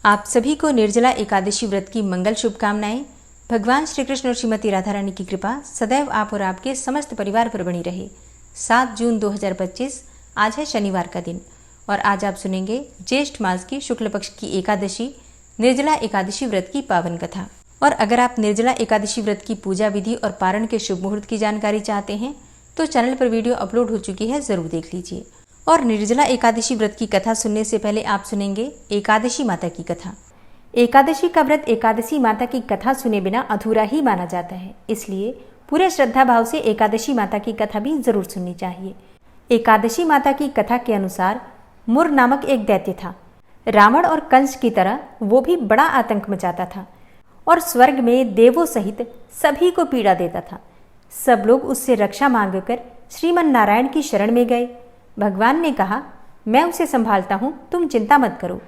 आप सभी को निर्जला एकादशी व्रत की मंगल शुभकामनाएं। भगवान श्री कृष्ण और श्रीमती राधा रानी की कृपा सदैव आप और आपके समस्त परिवार पर बनी रहे। 7 जून 2025 आज है शनिवार का दिन और आज आप सुनेंगे ज्येष्ठ मास की शुक्ल पक्ष की एकादशी निर्जला एकादशी व्रत की पावन कथा। और अगर आप निर्जला एकादशी व्रत की पूजा विधि और पारण के शुभ मुहूर्त की जानकारी चाहते हैं तो चैनल पर वीडियो अपलोड हो चुकी है, जरूर देख लीजिए। और निर्जला एकादशी व्रत की कथा सुनने से पहले आप सुनेंगे एकादशी माता की कथा। एकादशी का व्रत एकादशी माता की कथा सुने बिना अधूरा ही माना जाता है, इसलिए पूरे श्रद्धा भाव से एकादशी माता की कथा भी जरूर सुननी चाहिए। एकादशी माता की कथा के अनुसार मुर नामक एक दैत्य था। रावण और कंस की तरह वो भी बड़ा आतंक मचाता था और स्वर्ग में देवों सहित सभी को पीड़ा देता था। सब लोग उससे रक्षा मांगकर श्रीमन नारायण की शरण में गए। भगवान ने कहा, मैं उसे संभालता हूँ, तुम चिंता मत करो।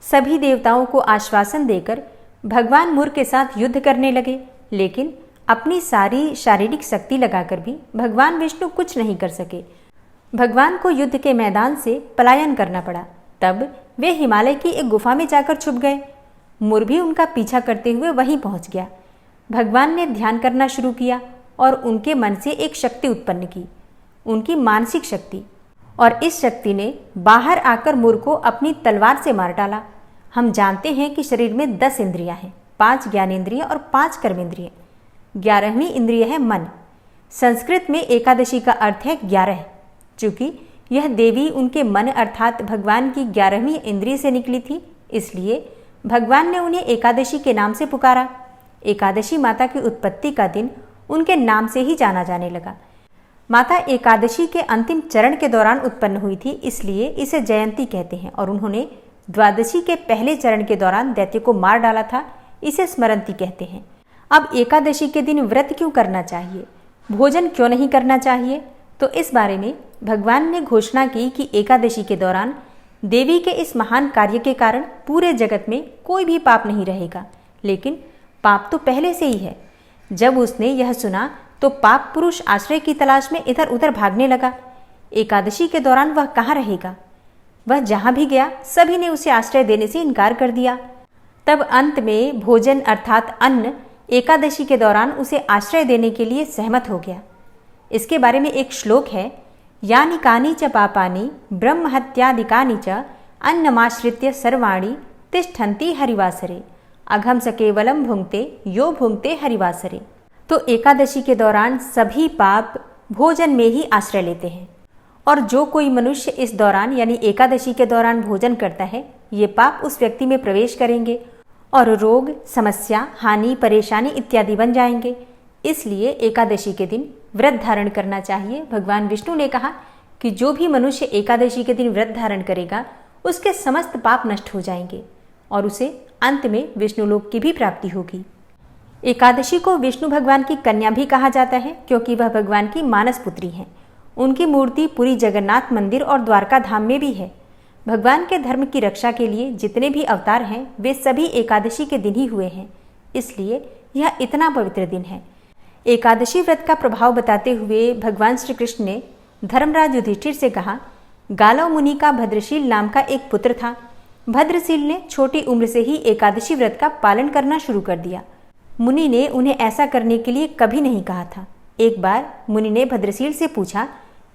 सभी देवताओं को आश्वासन देकर भगवान मुर के साथ युद्ध करने लगे, लेकिन अपनी सारी शारीरिक शक्ति लगाकर भी भगवान विष्णु कुछ नहीं कर सके। भगवान को युद्ध के मैदान से पलायन करना पड़ा। तब वे हिमालय की एक गुफा में जाकर छुप गए। मुर भी उनका पीछा करते हुए वहीं पहुंच गया। भगवान ने ध्यान करना शुरू किया और उनके मन से एक शक्ति उत्पन्न की, उनकी मानसिक शक्ति, और इस शक्ति ने बाहर आकर मुर को अपनी तलवार से मार डाला। हम जानते हैं कि शरीर में 10 इंद्रियां हैं, 5 ज्ञानेंद्रिय और 5 कर्मेंद्रिय। 11वीं इंद्रिय है मन। संस्कृत में एकादशी का अर्थ है 11। चूंकि यह देवी उनके मन अर्थात भगवान की 11वीं इंद्रिय से निकली थी, इसलिए भगवान ने उन्हें एकादशी के नाम से पुकारा। एकादशी माता की उत्पत्ति का दिन उनके नाम से ही जाना जाने लगा। माता एकादशी के अंतिम चरण के दौरान उत्पन्न हुई थी, इसलिए इसे जयंती कहते हैं। और उन्होंने द्वादशी के पहले चरण के दौरान दैत्य को मार डाला था, इसे स्मरंती कहते हैं। अब एकादशी के दिन व्रत क्यों करना चाहिए, भोजन क्यों नहीं करना चाहिए, तो इस बारे में भगवान ने घोषणा की कि एकादशी के दौरान देवी के इस महान कार्य के कारण पूरे जगत में कोई भी पाप नहीं रहेगा। लेकिन पाप तो पहले से ही है। जब उसने यह सुना तो पाप पुरुष आश्रय की तलाश में इधर उधर भागने लगा। एकादशी के दौरान वह कहाँ रहेगा? वह जहां भी गया सभी ने उसे आश्रय देने से इनकार कर दिया। तब अंत में भोजन अर्थात अन्न एकादशी के दौरान उसे आश्रय देने के लिए सहमत हो गया। इसके बारे में एक श्लोक है, यानि कानि च पापानि ब्रह्म हत्यादिकानि च अन्नमाश्रित्य सर्वाणि तिष्ठन्ति हरिवासरे अघम स केवलम भुंक्ते यो भुंक्ते हरिवासरे। तो एकादशी के दौरान सभी पाप भोजन में ही आश्रय लेते हैं, और जो कोई मनुष्य इस दौरान यानी एकादशी के दौरान भोजन करता है, ये पाप उस व्यक्ति में प्रवेश करेंगे और रोग, समस्या, हानि, परेशानी इत्यादि बन जाएंगे। इसलिए एकादशी के दिन व्रत धारण करना चाहिए। भगवान विष्णु ने कहा कि जो भी मनुष्य एकादशी के दिन व्रत धारण करेगा उसके समस्त पाप नष्ट हो जाएंगे और उसे अंत में विष्णुलोक की भी प्राप्ति होगी। एकादशी को विष्णु भगवान की कन्या भी कहा जाता है, क्योंकि वह भगवान की मानस पुत्री हैं। उनकी मूर्ति पुरी जगन्नाथ मंदिर और द्वारका धाम में भी है। भगवान के धर्म की रक्षा के लिए जितने भी अवतार हैं वे सभी एकादशी के दिन ही हुए हैं, इसलिए यह इतना पवित्र दिन है। एकादशी व्रत का प्रभाव बताते हुए भगवान श्री कृष्ण ने धर्मराज युधिष्ठिर से कहा, गालव मुनि का भद्रशील नाम का एक पुत्र था। भद्रशील ने छोटी उम्र से ही एकादशी व्रत का पालन करना शुरू कर दिया। मुनि ने उन्हें ऐसा करने के लिए कभी नहीं कहा था। एक बार मुनि ने भद्रशील से पूछा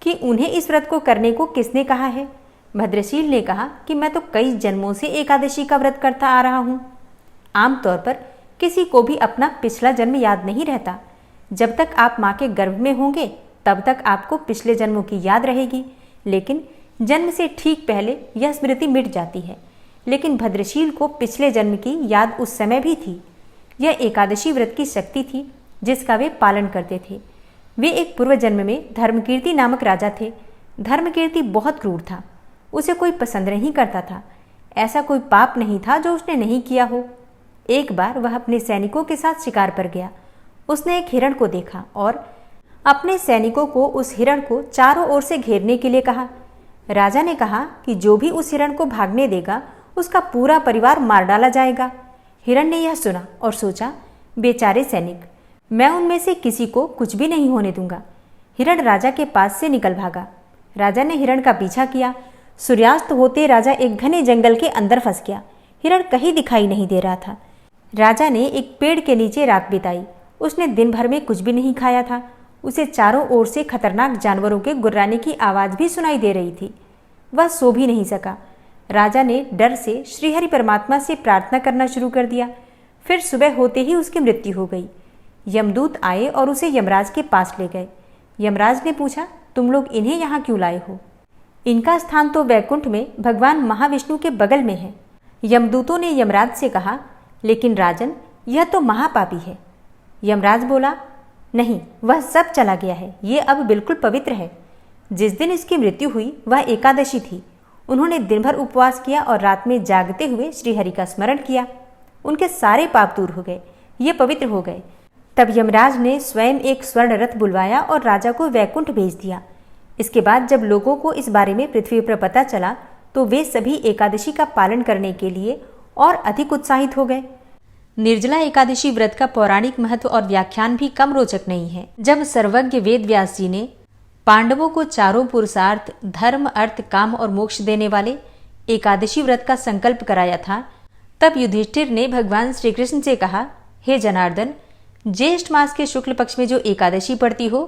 कि उन्हें इस व्रत को करने को किसने कहा है। भद्रशील ने कहा कि मैं तो कई जन्मों से एकादशी का व्रत करता आ रहा हूँ। आमतौर पर किसी को भी अपना पिछला जन्म याद नहीं रहता। जब तक आप माँ के गर्भ में होंगे तब तक आपको पिछले जन्मों की याद रहेगी, लेकिन जन्म से ठीक पहले यह स्मृति मिट जाती है। लेकिन भद्रशील को पिछले जन्म की याद उस समय भी थी। यह एकादशी व्रत की शक्ति थी जिसका वे पालन करते थे। वे एक पूर्व जन्म में धर्मकीर्ति नामक राजा थे। धर्मकीर्ति बहुत क्रूर था, उसे कोई पसंद नहीं करता था। ऐसा कोई पाप नहीं था जो उसने नहीं किया हो। एक बार वह अपने सैनिकों के साथ शिकार पर गया। उसने एक हिरण को देखा और अपने सैनिकों को उस हिरण को चारों ओर से घेरने के लिए कहा। राजा ने कहा कि जो भी उस हिरण को भागने देगा उसका पूरा परिवार मार डाला जाएगा। हिरण ने यह सुना और सोचा, बेचारे सैनिक, मैं उनमें से किसी को कुछ भी नहीं होने दूंगा। हिरण राजा के पास से निकल भागा। राजा ने हिरण का पीछा किया। सूर्यास्त होते राजा एक घने जंगल के अंदर फंस गया। हिरण कहीं दिखाई नहीं दे रहा था। राजा ने एक पेड़ के नीचे रात बिताई। उसने दिन भर में कुछ भी नहीं खाया था। उसे चारों ओर से खतरनाक जानवरों के गुर्राने की आवाज़ भी सुनाई दे रही थी। वह सो भी नहीं सका। राजा ने डर से श्रीहरि परमात्मा से प्रार्थना करना शुरू कर दिया। फिर सुबह होते ही उसकी मृत्यु हो गई। यमदूत आए और उसे यमराज के पास ले गए। यमराज ने पूछा, तुम लोग इन्हें यहाँ क्यों लाए हो? इनका स्थान तो वैकुंठ में भगवान महाविष्णु के बगल में है। यमदूतों ने यमराज से कहा, लेकिन राजन, यह तो महापापी है। यमराज बोला, नहीं, वह सब चला गया है, ये अब बिल्कुल पवित्र है। जिस दिन इसकी मृत्यु हुई वह एकादशी थी। उन्होंने दिन भर उपवास किया और रात में जागते हुए श्रीहरि का स्मरण किया। उनके सारे पाप दूर हो गए, ये पवित्र हो गए। तब यमराज ने स्वयं एक स्वर्ण रथ बुलवाया और राजा को वैकुंठ भेज दिया। इसके बाद जब लोगों को इस बारे में पृथ्वी पर पता चला तो वे सभी एकादशी का पालन करने के लिए और अधिक उत्साहित हो गए। निर्जला एकादशी व्रत का पौराणिक महत्व और व्याख्यान भी कम रोचक नहीं है। जब सर्वज्ञ वेद व्यास जी ने पांडवों को चारों पुरुषार्थ धर्म, अर्थ, काम और मोक्ष देने वाले एकादशी व्रत का संकल्प कराया था, तब युधिष्ठिर ने भगवान श्री कृष्ण से कहा, हे जनार्दन, ज्येष्ठ मास के शुक्ल पक्ष में जो एकादशी पड़ती हो,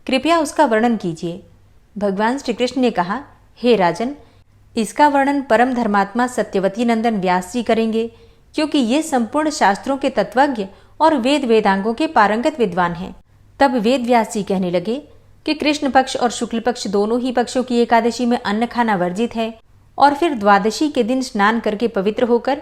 कृपया उसका वर्णन कीजिए। भगवान श्री कृष्ण ने कहा, हे राजन, इसका वर्णन परम धर्मात्मा सत्यवती नंदन व्यास जी करेंगे, क्योंकि ये संपूर्ण शास्त्रों के तत्वज्ञ और वेद वेदांगों के पारंगत विद्वान हैं। तब वेद व्यास जी कहने लगे कि कृष्ण पक्ष और शुक्ल पक्ष दोनों ही पक्षों की एकादशी में अन्न खाना वर्जित है, और फिर द्वादशी के दिन स्नान करके पवित्र होकर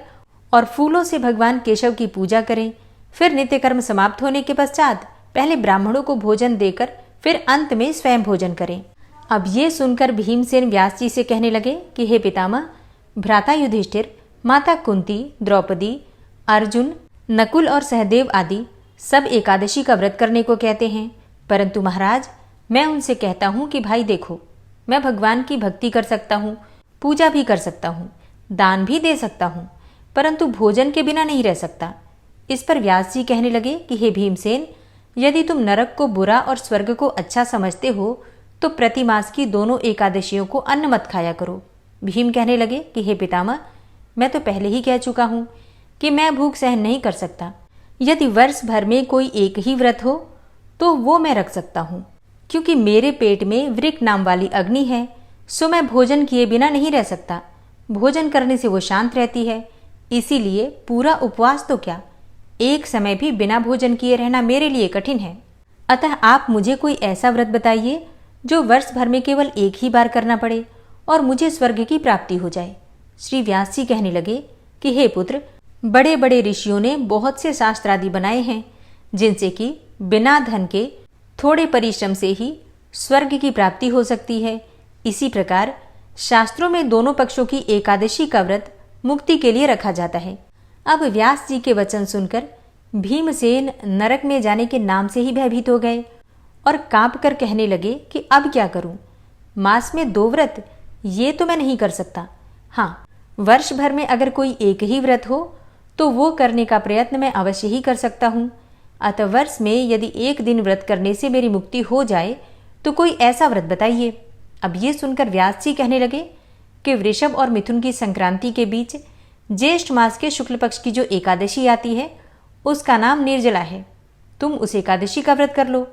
और फूलों से भगवान केशव की पूजा करें। फिर नित्य कर्म समाप्त होने के पश्चात पहले ब्राह्मणों को भोजन देकर फिर अंत में स्वयं भोजन करें। अब ये सुनकर भीमसेन व्यास जी से कहने लगे कि हे पितामह, भ्राता युधिष्ठिर, माता कुंती, द्रौपदी, अर्जुन, नकुल और सहदेव आदि सब एकादशी का व्रत करने को कहते हैं, परंतु महाराज, मैं उनसे कहता हूँ कि भाई देखो, मैं भगवान की भक्ति कर सकता हूँ, पूजा भी कर सकता हूँ, दान भी दे सकता हूँ, परंतु भोजन के बिना नहीं रह सकता। इस पर व्यास जी कहने लगे कि हे भीमसेन, यदि तुम नरक को बुरा और स्वर्ग को अच्छा समझते हो तो प्रतिमास की दोनों एकादशियों को अन्न मत खाया करो। भीम कहने लगे कि हे पितामह, मैं तो पहले ही कह चुका हूँ कि मैं भूख सहन नहीं कर सकता। यदि वर्ष भर में कोई एक ही व्रत हो तो वो मैं रख सकता हूँ, क्योंकि मेरे पेट में वृक नाम वाली अग्नि है, सो मैं भोजन किए बिना नहीं रह सकता। भोजन करने से वो शांत रहती है, इसीलिए पूरा उपवास तो क्या, एक समय भी बिना भोजन किए रहना मेरे लिए कठिन है। अतः आप मुझे कोई ऐसा व्रत बताइए जो वर्ष भर में केवल एक ही बार करना पड़े और मुझे स्वर्ग की प्राप्ति हो जाए। श्री व्यास जी कहने लगे कि हे पुत्र, बड़े बड़े ऋषियों ने बहुत से शास्त्र आदि बनाए हैं, जिनसे कि बिना धन के थोड़े परिश्रम से ही स्वर्ग की प्राप्ति हो सकती है। इसी प्रकार शास्त्रों में दोनों पक्षों की एकादशी का व्रत मुक्ति के लिए रखा जाता है। अब व्यास जी के वचन सुनकर भीमसेन नरक में जाने के नाम से ही भयभीत हो गए और कांप कर कहने लगे कि अब क्या करूं? मास में 2 व्रत, ये तो मैं नहीं कर सकता। हाँ, वर्ष भर में अगर कोई एक ही व्रत हो तो वो करने का प्रयत्न मैं अवश्य ही कर सकता हूँ। अतः वर्ष में यदि एक दिन व्रत करने से मेरी मुक्ति हो जाए तो कोई ऐसा व्रत बताइए। अब ये सुनकर व्यास जी कहने लगे कि वृषभ और मिथुन की संक्रांति के बीच ज्येष्ठ मास के शुक्ल पक्ष की जो एकादशी आती है उसका नाम निर्जला है। तुम उस एकादशी का व्रत कर लो।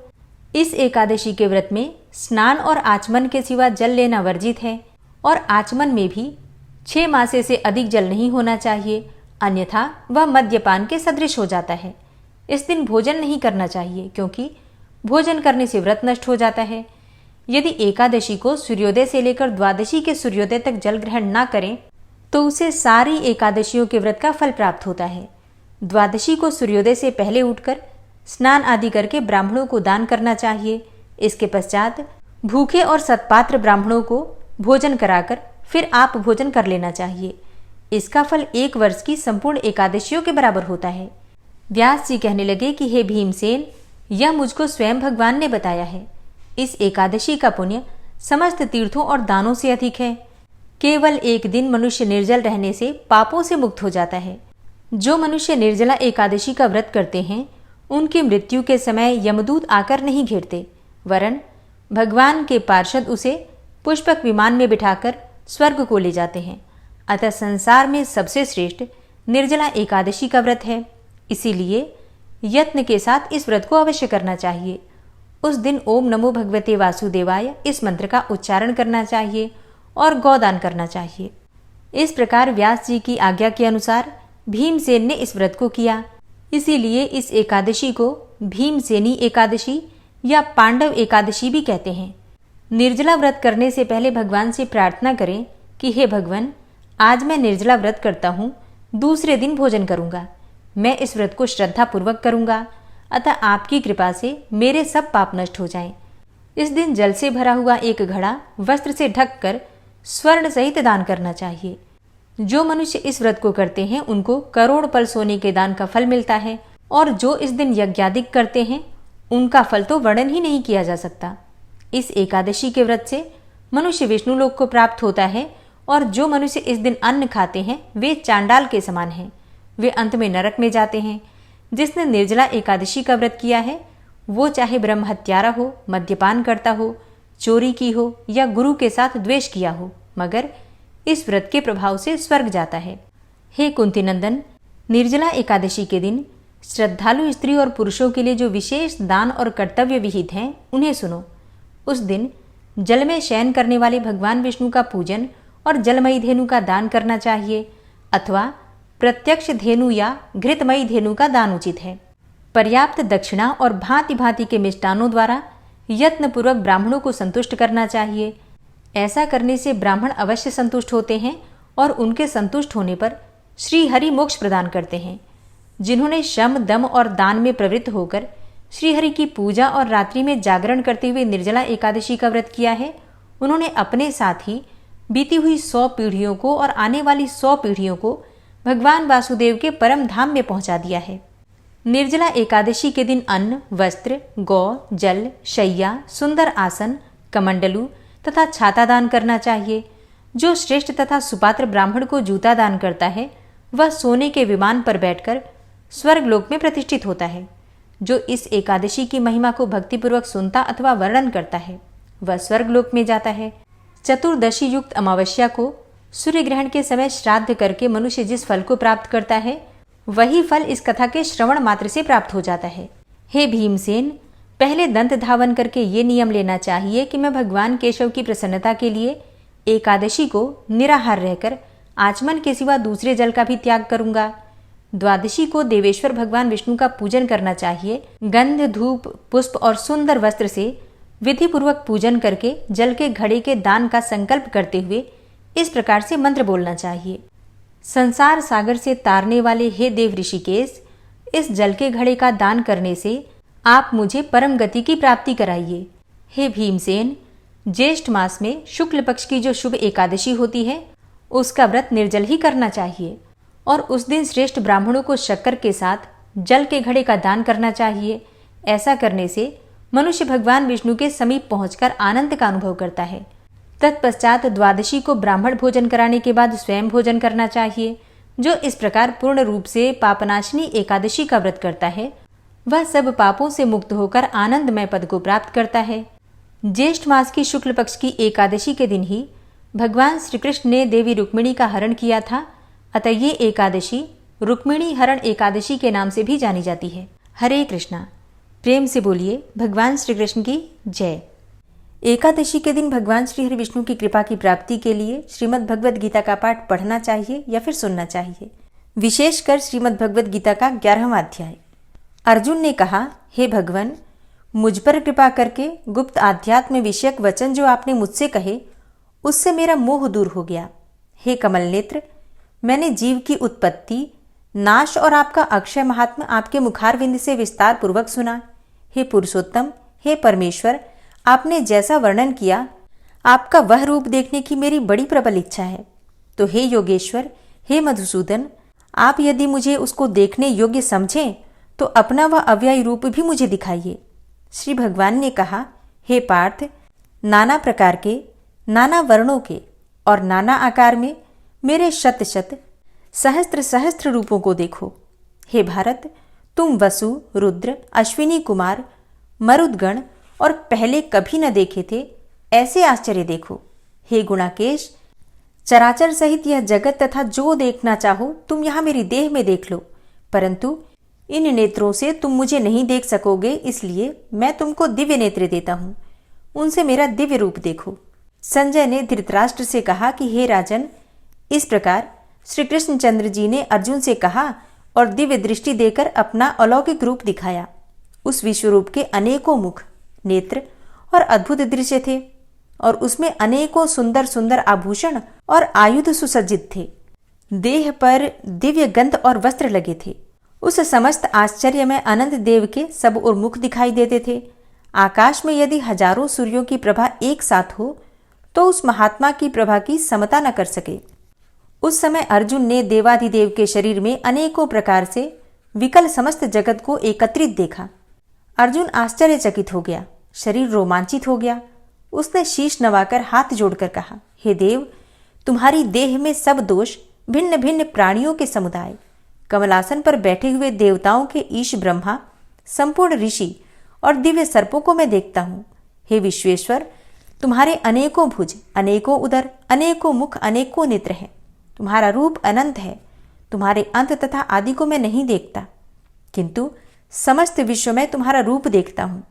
इस एकादशी के व्रत में स्नान और आचमन के सिवा जल लेना वर्जित है, और आचमन में भी 6 मासे से अधिक जल नहीं होना चाहिए, अन्यथा वह मद्यपान के सदृश हो जाता है। इस दिन भोजन नहीं करना चाहिए, क्योंकि भोजन करने से व्रत नष्ट हो जाता है। यदि एकादशी को सूर्योदय से लेकर द्वादशी के सूर्योदय तक जल ग्रहण न करें तो उसे सारी एकादशियों के व्रत का फल प्राप्त होता है। द्वादशी को सूर्योदय से पहले उठकर स्नान आदि करके ब्राह्मणों को दान करना चाहिए। इसके पश्चात भूखे और सत्पात्र ब्राह्मणों को भोजन कराकर फिर आप भोजन कर लेना चाहिए। इसका फल 1 वर्ष की संपूर्ण एकादशियों के बराबर होता है। व्यास जी कहने लगे कि हे भीमसेन, यह मुझको स्वयं भगवान ने बताया है। इस एकादशी का पुण्य समस्त तीर्थों और दानों से अधिक है। केवल एक दिन मनुष्य निर्जल रहने से पापों से मुक्त हो जाता है। जो मनुष्य निर्जला एकादशी का व्रत करते हैं उनकी मृत्यु के समय यमदूत आकर नहीं घेरते, वरन भगवान के पार्षद उसे पुष्पक विमान में बिठाकर स्वर्ग को ले जाते हैं। अतः संसार में सबसे श्रेष्ठ निर्जला एकादशी का व्रत है, इसीलिए यत्न के साथ इस व्रत को अवश्य करना चाहिए। उस दिन ओम नमो भगवते वासुदेवाय इस मंत्र का उच्चारण करना चाहिए और गौदान करना चाहिए। इस प्रकार व्यास जी की आज्ञा के अनुसार भीमसेन ने इस व्रत को किया, इसीलिए इस एकादशी को भीमसेनी एकादशी या पांडव एकादशी भी कहते हैं। निर्जला व्रत करने से पहले भगवान से प्रार्थना करें कि हे भगवान, आज मैं निर्जला व्रत करता हूँ, दूसरे दिन भोजन करूँगा। मैं इस व्रत को श्रद्धापूर्वक करूँगा, अतः आपकी कृपा से मेरे सब पाप नष्ट हो जाएं। इस दिन जल से भरा हुआ एक घड़ा वस्त्र से ढककर स्वर्ण सहित दान करना चाहिए। जो मनुष्य इस व्रत को करते हैं उनको करोड़ पल सोने के दान का फल मिलता है, और जो इस दिन यज्ञादिक करते हैं उनका फल तो वर्णन ही नहीं किया जा सकता। इस एकादशी के व्रत से मनुष्य विष्णु लोक को प्राप्त होता है, और जो मनुष्य इस दिन अन्न खाते हैं वे चांडाल के समान हैं, वे अंत में नरक में जाते हैं। जिसने निर्जला एकादशी का व्रत किया है वो चाहे ब्रह्म हत्यारा हो, मद्यपान करता हो, चोरी की हो या गुरु के साथ द्वेष किया हो, मगर इस व्रत के प्रभाव से स्वर्ग जाता है। हे कुंती नंदन, निर्जला एकादशी के दिन श्रद्धालु स्त्री और पुरुषों के लिए जो विशेष दान और कर्तव्य विहित हैं उन्हें सुनो। उस दिन जल में शयन करने वाले भगवान विष्णु का पूजन और जलमयी धेनु का दान करना चाहिए, अथवा प्रत्यक्ष धेनु या घृतमयी धेनु का दान उचित है। पर्याप्त दक्षिणा और भांति भांति के मिष्टानों द्वारा यत्नपूर्वक ब्राह्मणों को संतुष्ट करना चाहिए। ऐसा करने से ब्राह्मण अवश्य संतुष्ट होते हैं और उनके संतुष्ट होने पर श्री हरि मोक्ष प्रदान करते हैं। जिन्होंने शम, दम और दान में प्रवृत्त होकर श्रीहरि की पूजा और रात्रि में जागरण करते हुए निर्जला एकादशी का व्रत किया है, उन्होंने अपने साथ ही बीती हुई 100 पीढ़ियों को और आने वाली 100 पीढ़ियों को भगवान वासुदेव के परम धाम में पहुंचा दिया है। निर्जला एकादशी के दिन अन्न, वस्त्र, गौ, जल, शैया, सुंदर आसन, कमंडलू तथा छाता दान करना चाहिए। जो श्रेष्ठ तथा सुपात्र ब्राह्मण को जूता दान करता है वह सोने के विमान पर बैठकर स्वर्गलोक में प्रतिष्ठित होता है। जो इस एकादशी की महिमा को भक्तिपूर्वक सुनता अथवा वर्णन करता है वह स्वर्गलोक में जाता है। चतुर्दशी युक्त अमावस्या को सूर्य ग्रहण के समय श्राद्ध करके मनुष्य जिस फल को प्राप्त करता है वही फल इस कथा के श्रवण मात्र से प्राप्त हो जाता है। हे भीमसेन, पहले दंत धावन करके ये नियम लेना चाहिए कि मैं भगवान केशव की प्रसन्नता के लिए एकादशी को निराहार रहकर आचमन के सिवा दूसरे जल का भी त्याग करूंगा। द्वादशी को देवेश्वर भगवान विष्णु का पूजन करना चाहिए। गंध, धूप, पुष्प और सुंदर वस्त्र से विधि पूर्वक पूजन करके जल के घड़े के दान का संकल्प करते हुए इस प्रकार से मंत्र बोलना चाहिए। संसार सागर से तारने वाले हे देव ऋषिकेश, इस जल के घड़े का दान करने से आप मुझे परम गति की प्राप्ति कराइए। हे भीमसेन, ज्येष्ठ मास में शुक्ल पक्ष की जो शुभ एकादशी होती है उसका व्रत निर्जल ही करना चाहिए, और उस दिन श्रेष्ठ ब्राह्मणों को शक्कर के साथ जल के घड़े का दान करना चाहिए। ऐसा करने से मनुष्य भगवान विष्णु के समीप पहुंचकर आनंद का अनुभव करता है। तत्पश्चात द्वादशी को ब्राह्मण भोजन कराने के बाद स्वयं भोजन करना चाहिए। जो इस प्रकार पूर्ण रूप से पापनाशनी एकादशी का व्रत करता है वह सब पापों से मुक्त होकर आनंदमय पद को प्राप्त करता है। ज्येष्ठ मास की शुक्ल पक्ष की एकादशी के दिन ही भगवान श्री कृष्ण ने देवी रुक्मिणी का हरण किया था, अतः ये एकादशी रुक्मिणी हरण एकादशी के नाम से भी जानी जाती है। हरे कृष्णा। प्रेम से बोलिए भगवान श्री कृष्ण की जय। एकादशी के दिन भगवान श्री हरि विष्णु की कृपा की प्राप्ति के लिए श्रीमद् भगवद गीता का पाठ पढ़ना चाहिए या फिर सुनना चाहिए। विशेषकर श्रीमद् भगवद गीता का 11वां अध्याय। अर्जुन ने कहा, हे भगवान, मुझ पर कृपा करके गुप्त आध्यात्म विषयक वचन जो आपने मुझसे कहे उससे मेरा मोह दूर हो गया। हे कमल नेत्र, मैंने जीव की उत्पत्ति, नाश और आपका अक्षय महात्म्य आपके मुखारविंद से विस्तार पूर्वक सुना। हे पुरुषोत्तम, हे परमेश्वर, आपने जैसा वर्णन किया आपका वह रूप देखने की मेरी बड़ी प्रबल इच्छा है। तो हे योगेश्वर, हे मधुसूदन, आप यदि मुझे उसको देखने योग्य समझें तो अपना वह अव्ययी रूप भी मुझे दिखाइए। श्री भगवान ने कहा, हे पार्थ, नाना प्रकार के, नाना वर्णों के और नाना आकार में मेरे शत शत सहस्त्र सहस्त्र रूपों को देखो। हे भारत, तुम वसु, रुद्र, अश्विनी कुमार, मरुदगण और पहले कभी न देखे थे ऐसे आश्चर्य देखो। हे गुणाकेश, चराचर सहित यह जगत तथा जो देखना चाहो तुम यहाँ मेरी देह में देख लो, परंतु इन नेत्रों से तुम मुझे नहीं देख सकोगे, इसलिए मैं तुमको दिव्य नेत्र देता हूँ, उनसे मेरा दिव्य रूप देखो। संजय ने धृतराष्ट्र से कहा कि हे राजन, इस प्रकार श्री कृष्णचंद्र जी ने अर्जुन से कहा और दिव्य दृष्टि देकर अपना अलौकिक रूप दिखाया। उस विश्वरूप के अनेकों मुख, नेत्र और अद्भुत दृश्य थे और उसमें अनेकों सुंदर सुंदर आभूषण और आयुध सुसज्जित थे। देह पर दिव्य गंध और वस्त्र लगे थे। उस समस्त आश्चर्य में अनंत देव के सब और मुख दिखाई देते थे। आकाश में यदि हजारों सूर्यों की प्रभा एक साथ हो तो उस महात्मा की प्रभा की समता न कर सके। उस समय अर्जुन ने देवाधिदेव के शरीर में अनेकों प्रकार से विकल समस्त जगत को एकत्रित देखा। अर्जुन आश्चर्यचकित हो गया, शरीर रोमांचित हो गया। उसने शीश नवाकर हाथ जोड़कर कहा, हे देव, तुम्हारी देह में सब दोष भिन्न भिन्न प्राणियों के समुदाय, कमलासन पर बैठे हुए देवताओं के ईश ब्रह्मा, संपूर्ण ऋषि और दिव्य सर्पों को मैं देखता हूँ। हे विश्वेश्वर, तुम्हारे अनेकों भुज, अनेकों उदर, अनेकों मुख, अनेकों नेत्र हैं। तुम्हारा रूप अनंत है। तुम्हारे अंत तथा आदि को मैं नहीं देखता, किंतु समस्त विश्व में तुम्हारा रूप देखता हूँ।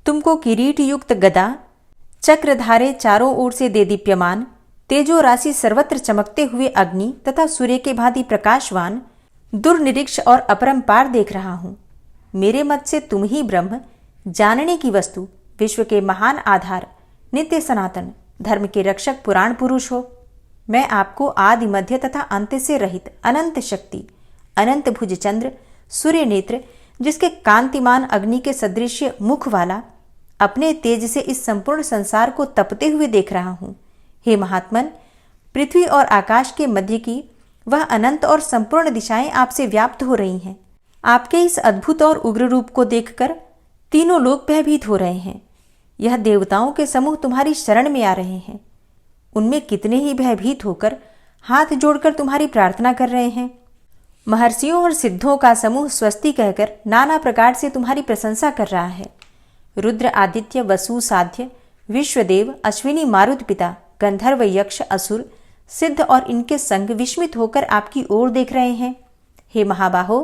तुमको किरीट युक्त गदा, चक्रधारे चारों ओर से दे दीप्यमान, तेजो राशि सर्वत्र चमकते हुए अग्नि तथा सूर्य के भांति प्रकाशवान, दुर्निरीक्ष और अपरंपार देख रहा हूँ। मेरे मत से तुम ही ब्रह्म, जानने की वस्तु, विश्व के महान आधार, नित्य सनातन, धर्म के रक्षक, पुराण पुरुष हो। मैं आपको आदि मध्य तथा अंत से रहित अनंत शक्ति, अनंत भुज चंद्र, सूर्य नेत्र, जिसके कांतिमान अग्नि के सदृश मुख वाला, अपने तेज से इस संपूर्ण संसार को तपते हुए देख रहा हूँ। हे महात्मन, पृथ्वी और आकाश के मध्य की वह अनंत और संपूर्ण दिशाएं आपसे व्याप्त हो रही हैं। आपके इस अद्भुत और उग्र रूप को देखकर तीनों लोग भयभीत हो रहे हैं। यह देवताओं के समूह तुम्हारी शरण में आ रहे हैं। उनमें कितने ही भयभीत होकर हाथ जोड़कर तुम्हारी प्रार्थना कर रहे हैं। महर्षियों और सिद्धों का समूह स्वस्ति कहकर नाना प्रकार से तुम्हारी प्रशंसा कर रहा है। रुद्र, आदित्य, वसु, साध्य, विश्वदेव, अश्विनी, मारुत पिता, गंधर्व, यक्ष, असुर, सिद्ध और इनके संग विस्मित होकर आपकी ओर देख रहे हैं। हे महाबाहो,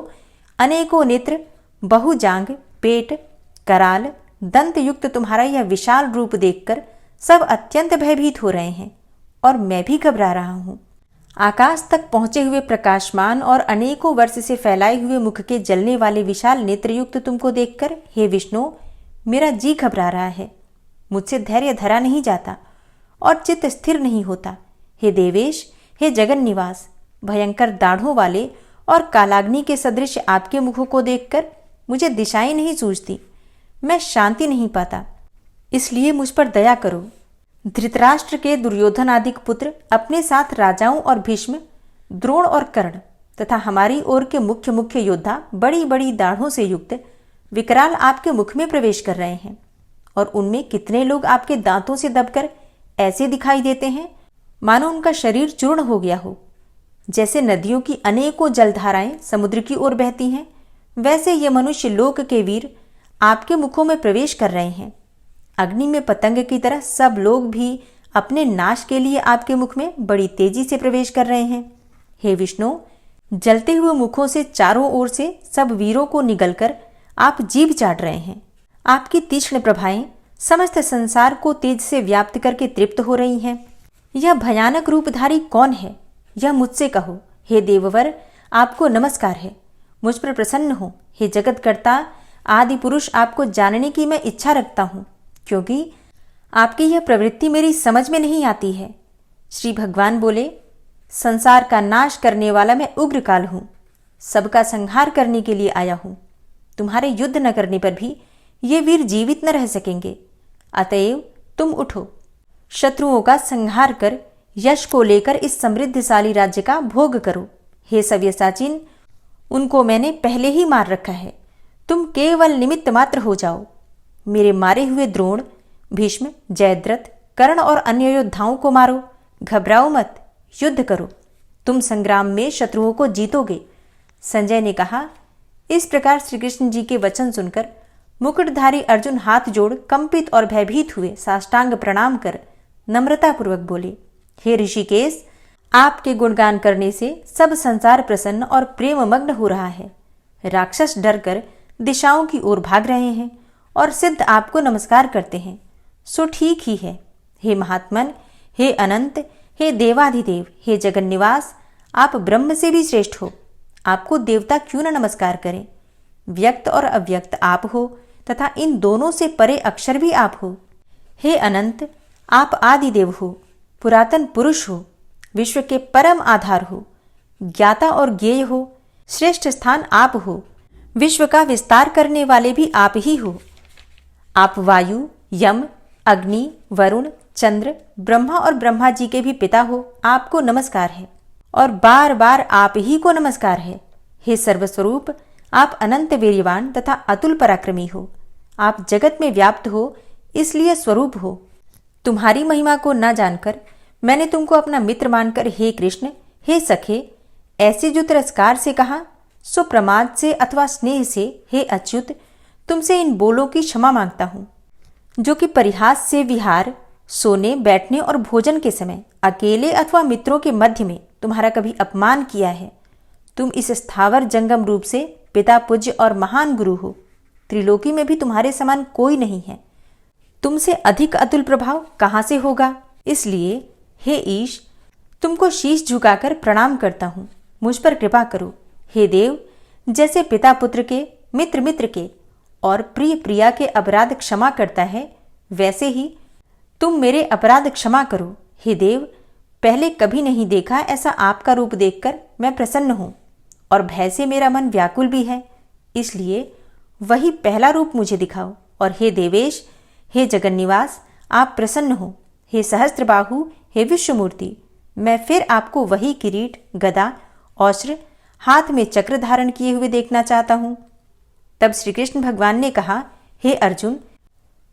अनेकों नेत्र, बहुजांग, पेट, कराल, दंत युक्त तुम्हारा यह विशाल रूप देखकर सब अत्यंत भयभीत हो रहे हैं और मैं भी घबरा रहा हूँ। आकाश तक पहुंचे हुए प्रकाशमान और अनेकों वर्ष से फैलाए हुए मुख के जलने वाले विशाल नेत्रयुक्त तुमको देखकर हे विष्णु, मेरा जी घबरा रहा है। मुझसे धैर्य धरा नहीं जाता और चित्त स्थिर नहीं होता। हे देवेश, हे जगन निवास, भयंकर दाढ़ों वाले और कालाग्नि के सदृश आपके मुखों को देखकर मुझे दिशाएं नहीं सूझती, मैं शांति नहीं पाता, इसलिए मुझ पर दया करो। धृतराष्ट्र के दुर्योधन आदि पुत्र अपने साथ राजाओं और भीष्म, द्रोण और कर्ण तथा हमारी ओर के मुख्य मुख्य योद्धा बड़ी बड़ी दाढ़ों से युक्त विकराल आपके मुख में प्रवेश कर रहे हैं और उनमें कितने लोग आपके दांतों से दबकर ऐसे दिखाई देते हैं मानो उनका शरीर चूर्ण हो गया हो। जैसे नदियों की अनेकों जलधाराएं समुद्र की ओर बहती हैं, वैसे ये मनुष्य लोक के वीर आपके मुखों में प्रवेश कर रहे हैं। अग्नि में पतंग की तरह सब लोग भी अपने नाश के लिए आपके मुख में बड़ी तेजी से प्रवेश कर रहे हैं। हे विष्णु, जलते हुए मुखों से चारों ओर से सब वीरों को निगलकर आप जीभ चाट रहे हैं। आपकी तीक्ष्ण प्रभाएं समस्त संसार को तेज से व्याप्त करके तृप्त हो रही हैं। यह भयानक रूपधारी कौन है, यह मुझसे कहो। हे देववर, आपको नमस्कार है, मुझ पर प्रसन्न हो। हे जगतकर्ता आदि पुरुष, आपको जानने की मैं इच्छा रखता हूँ, क्योंकि आपकी यह प्रवृत्ति मेरी समझ में नहीं आती है। श्री भगवान बोले, संसार का नाश करने वाला मैं उग्रकाल हूँ, सबका संहार करने के लिए आया हूँ। तुम्हारे युद्ध न करने पर भी ये वीर जीवित न रह सकेंगे, अतएव तुम उठो, शत्रुओं का संहार कर यश को लेकर इस समृद्धशाली राज्य का भोग करो। हे सव्यसाचीन, उनको मैंने पहले ही मार रखा है, तुम केवल निमित्त मात्र हो जाओ। मेरे मारे हुए द्रोण, भीष्म, जयद्रथ, कर्ण और अन्य योद्धाओं को मारो, घबराओ मत, युद्ध करो, तुम संग्राम में शत्रुओं को जीतोगे। संजय ने कहा। इस प्रकार श्री कृष्ण जी के वचन सुनकर मुकुटधारी अर्जुन हाथ जोड़ कंपित और भयभीत हुए साष्टांग प्रणाम कर नम्रतापूर्वक बोले, हे ऋषिकेश, आपके गुणगान करने से सब संसार प्रसन्न और प्रेममग्न हो रहा है। राक्षस डरकर दिशाओं की ओर भाग रहे हैं और सिद्ध आपको नमस्कार करते हैं, सो ठीक ही है। हे महात्मन, हे अनंत, हे देवाधिदेव, हे जगन्निवास, आप ब्रह्म से भी श्रेष्ठ हो। आपको देवता क्यों न नमस्कार करें। व्यक्त और अव्यक्त आप हो तथा इन दोनों से परे अक्षर भी आप हो। हे अनंत, आप आदिदेव हो, पुरातन पुरुष हो, विश्व के परम आधार हो, ज्ञाता और ज्ञेय हो, श्रेष्ठ स्थान आप हो, विश्व का विस्तार करने वाले भी आप ही हो। आप वायु, यम, अग्नि, वरुण, चंद्र, ब्रह्मा और ब्रह्मा जी के भी पिता हो। आपको नमस्कार है और बार बार आप ही को नमस्कार है। हे सर्वस्वरूप, आप अनंत वीर्यवान तथा अतुल पराक्रमी हो। आप जगत में व्याप्त हो, इसलिए स्वरूप हो। तुम्हारी महिमा को न जानकर मैंने तुमको अपना मित्र मानकर हे कृष्ण, हे सखे, ऐसे जो तिरस्कार से कहा, सो प्रमाद से अथवा स्नेह से हे अच्युत, तुमसे इन बोलों की क्षमा मांगता हूं, जो कि परिहास से विहार, सोने, बैठने और भोजन के समय अकेले अथवा मित्रों के मध्य में तुम्हारा कभी अपमान किया है। तुम इस स्थावर जंगम रूप से पिता, पूज्य और महान गुरु हो। त्रिलोकी में भी तुम्हारे समान कोई नहीं है। तुमसे अधिक अतुल प्रभाव कहाँ से होगा। इसलिए हे ईश, तुमको शीश झुकाकर प्रणाम करता हूँ, मुझ पर कृपा करो। हे देव, जैसे पिता पुत्र के, मित्र मित्र के और प्रिय प्रिया के अपराध क्षमा करता है, वैसे ही तुम मेरे अपराध क्षमा करो। हे देव, पहले कभी नहीं देखा ऐसा आपका रूप देखकर मैं प्रसन्न हूँ और भय से मेरा मन व्याकुल भी है, इसलिए वही पहला रूप मुझे दिखाओ। और हे देवेश, हे जगन्निवास, आप प्रसन्न हो। हे सहस्त्रबाहु, हे विश्वमूर्ति, मैं फिर आपको वही किरीट, गदा, औस्त्र, हाथ में चक्र धारण किए हुए देखना चाहता हूँ। तब श्री कृष्ण भगवान ने कहा, हे अर्जुन,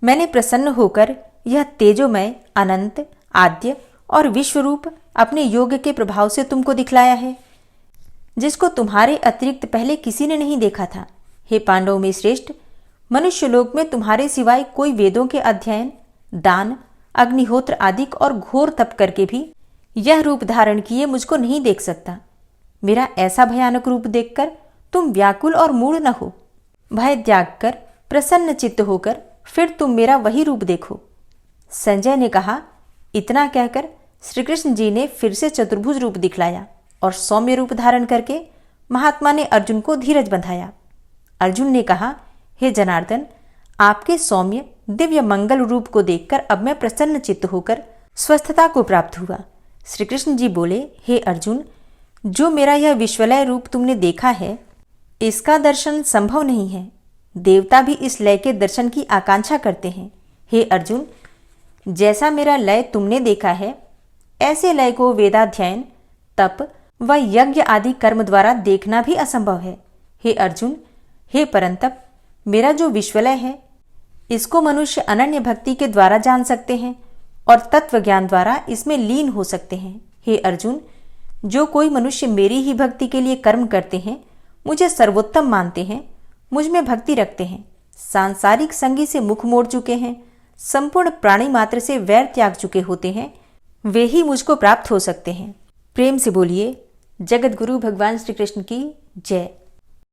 मैंने प्रसन्न होकर यह तेजोमय, अनंत, आद्य और विश्वरूप अपने योग के प्रभाव से तुमको दिखलाया है, जिसको तुम्हारे अतिरिक्त पहले किसी ने नहीं देखा था। हे पांडवों में श्रेष्ठ, मनुष्य लोक में तुम्हारे सिवाय कोई वेदों के अध्ययन, दान, अग्निहोत्र आदि और घोर तप करके भी यह रूप धारण किए मुझको नहीं देख सकता। मेरा ऐसा भयानक रूप देखकर तुम व्याकुल और मूढ़ न हो। भय त्याग कर प्रसन्न चित्त होकर फिर तुम मेरा वही रूप देखो। संजय ने कहा। इतना कहकर श्री कृष्ण जी ने फिर से चतुर्भुज रूप दिखलाया और सौम्य रूप धारण करके महात्मा ने अर्जुन को धीरज बंधाया। अर्जुन ने कहा, हे जनार्दन, आपके सौम्य दिव्य मंगल रूप को देखकर अब मैं प्रसन्न चित्त होकर स्वस्थता को प्राप्त हुआ। श्री कृष्ण जी बोले, हे अर्जुन, जो मेरा यह विश्वलय रूप तुमने देखा है, इसका दर्शन संभव नहीं है। देवता भी इस लय के दर्शन की आकांक्षा करते हैं। हे अर्जुन, जैसा मेरा लय तुमने देखा है, ऐसे लय को वेदाध्ययन, तप व यज्ञ आदि कर्म द्वारा देखना भी असंभव है। हे अर्जुन, हे परंतप, मेरा जो विश्वलय है, इसको मनुष्य अनन्य भक्ति के द्वारा जान सकते हैं और तत्व ज्ञान द्वारा इसमें लीन हो सकते हैं। हे अर्जुन, जो कोई मनुष्य मेरी ही भक्ति के लिए कर्म करते हैं, मुझे सर्वोत्तम मानते हैं, मुझ में भक्ति रखते हैं, सांसारिक संगी से मुख मोड़ चुके हैं, संपूर्ण प्राणी मात्र से वैर त्याग चुके होते हैं, वे ही मुझको प्राप्त हो सकते हैं। प्रेम से बोलिए, जगत गुरु भगवान श्री कृष्ण की जय।